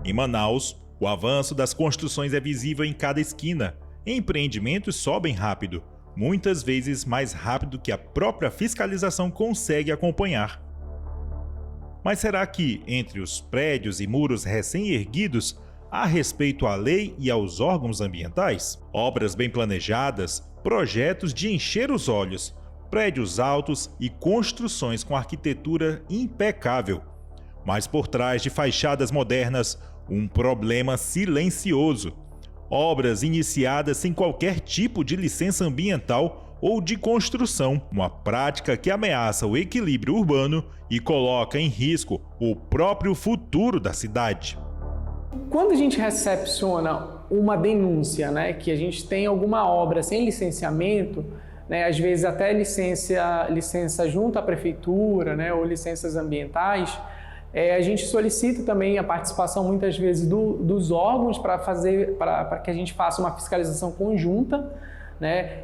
Em Manaus, o avanço das construções é visível em cada esquina. Empreendimentos sobem rápido, muitas vezes mais rápido que a própria fiscalização consegue acompanhar. Mas será que, entre os prédios e muros recém-erguidos, há respeito à lei e aos órgãos ambientais? Obras bem planejadas, projetos de encher os olhos, prédios altos e construções com arquitetura impecável. Mas por trás de fachadas modernas, um problema silencioso. Obras iniciadas sem qualquer tipo de licença ambiental ou de construção, uma prática que ameaça o equilíbrio urbano e coloca em risco o próprio futuro da cidade. Quando a gente recepciona uma denúncia, que a gente tem alguma obra sem licenciamento, às vezes até licença junto à prefeitura, ou licenças ambientais, a gente solicita também a participação muitas vezes dos órgãos para que a gente faça uma fiscalização conjunta.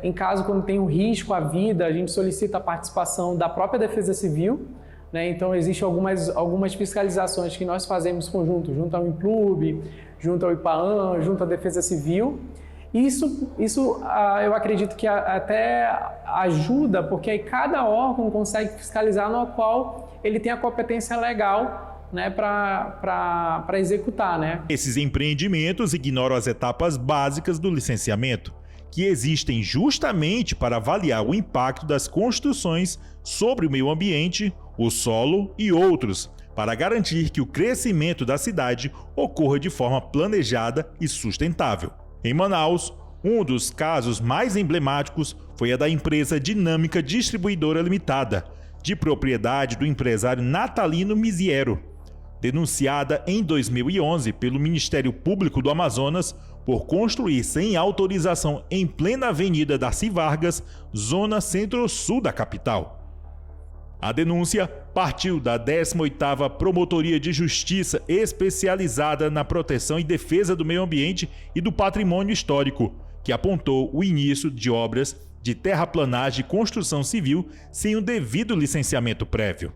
Em caso quando tem um risco à vida, a gente solicita a participação da própria Defesa Civil. Então existem algumas fiscalizações que nós fazemos junto ao Inclube, junto ao IPAAM, junto à Defesa Civil. Isso eu acredito que até ajuda, porque aí cada órgão consegue fiscalizar no qual ele tem a competência legal para executar. Esses empreendimentos ignoram as etapas básicas do licenciamento, que existem justamente para avaliar o impacto das construções sobre o meio ambiente, o solo e outros, para garantir que o crescimento da cidade ocorra de forma planejada e sustentável. Em Manaus, um dos casos mais emblemáticos foi a da empresa Dinâmica Distribuidora Limitada, de propriedade do empresário Natalino Misiero, denunciada em 2011 pelo Ministério Público do Amazonas por construir sem autorização em plena Avenida Darcy Vargas, zona centro-sul da capital. A denúncia partiu da 18ª Promotoria de Justiça especializada na proteção e defesa do meio ambiente e do patrimônio histórico, que apontou o início de obras de terraplanagem e construção civil sem o devido licenciamento prévio.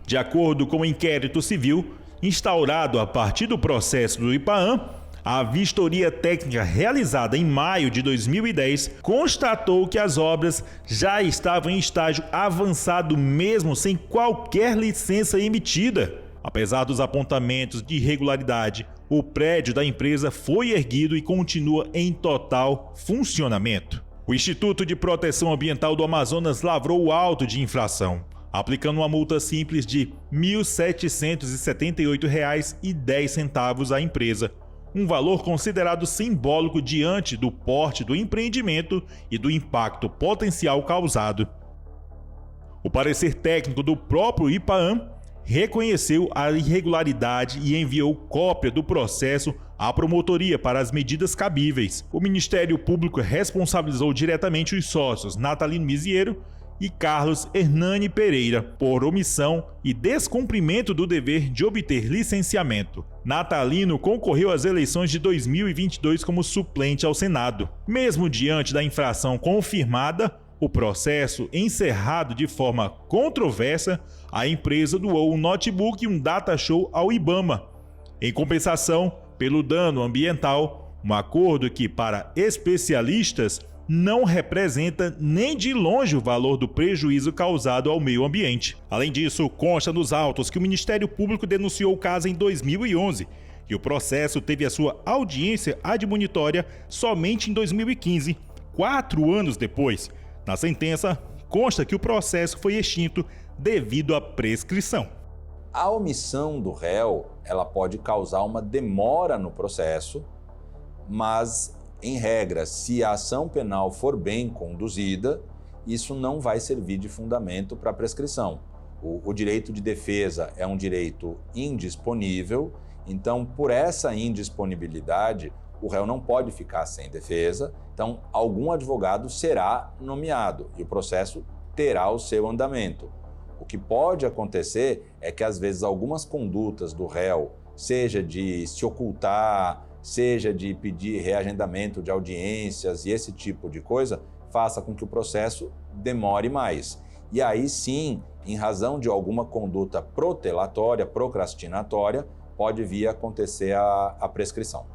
De acordo com o inquérito civil, instaurado a partir do processo do IPAAM, a vistoria técnica realizada em maio de 2010 constatou que as obras já estavam em estágio avançado mesmo sem qualquer licença emitida. Apesar dos apontamentos de irregularidade, o prédio da empresa foi erguido e continua em total funcionamento. O Instituto de Proteção Ambiental do Amazonas lavrou o auto de infração, aplicando uma multa simples de R$ 1.778,10 à empresa, um valor considerado simbólico diante do porte do empreendimento e do impacto potencial causado. O parecer técnico do próprio IPAAM reconheceu a irregularidade e enviou cópia do processo à promotoria para as medidas cabíveis. O Ministério Público responsabilizou diretamente os sócios Natalino Misiero e Carlos Hernani Pereira por omissão e descumprimento do dever de obter licenciamento. Natalino concorreu às eleições de 2022 como suplente ao Senado. Mesmo diante da infração confirmada, o processo encerrado de forma controversa, a empresa doou um notebook e um data show ao IBAMA. Em compensação, pelo dano ambiental, um acordo que, para especialistas, não representa nem de longe o valor do prejuízo causado ao meio ambiente. Além disso, consta nos autos que o Ministério Público denunciou o caso em 2011 e o processo teve a sua audiência admonitória somente em 2015, 4 anos depois. Na sentença, consta que o processo foi extinto devido à prescrição. A omissão do réu, ela pode causar uma demora no processo, mas em regra, se a ação penal for bem conduzida, isso não vai servir de fundamento para a prescrição. O direito de defesa é um direito indisponível, então, por essa indisponibilidade, o réu não pode ficar sem defesa, então algum advogado será nomeado e o processo terá o seu andamento. O que pode acontecer é que, às vezes, algumas condutas do réu, seja de se ocultar, seja de pedir reagendamento de audiências e esse tipo de coisa, faça com que o processo demore mais. E aí sim, em razão de alguma conduta protelatória, procrastinatória, pode vir a acontecer a prescrição.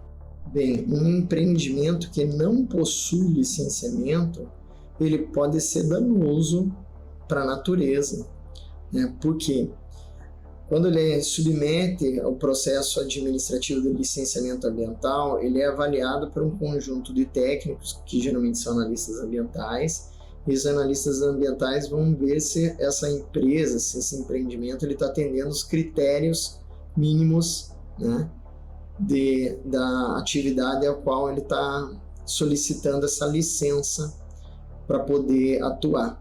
Bem, um empreendimento que não possui licenciamento, ele pode ser danoso para a natureza, né? Porque quando ele submete ao processo administrativo de licenciamento ambiental, ele é avaliado por um conjunto de técnicos, que geralmente são analistas ambientais, e os analistas ambientais vão ver se essa empresa, se esse empreendimento está atendendo os critérios mínimos, né, da atividade a qual ele está solicitando essa licença para poder atuar.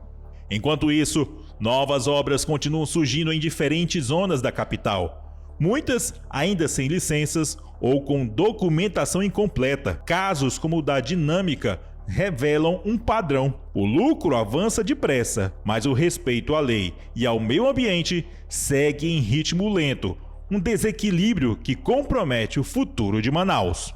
Enquanto isso, novas obras continuam surgindo em diferentes zonas da capital, muitas ainda sem licenças ou com documentação incompleta. Casos como o da Dinâmica revelam um padrão. O lucro avança depressa, mas o respeito à lei e ao meio ambiente segue em ritmo lento, um desequilíbrio que compromete o futuro de Manaus.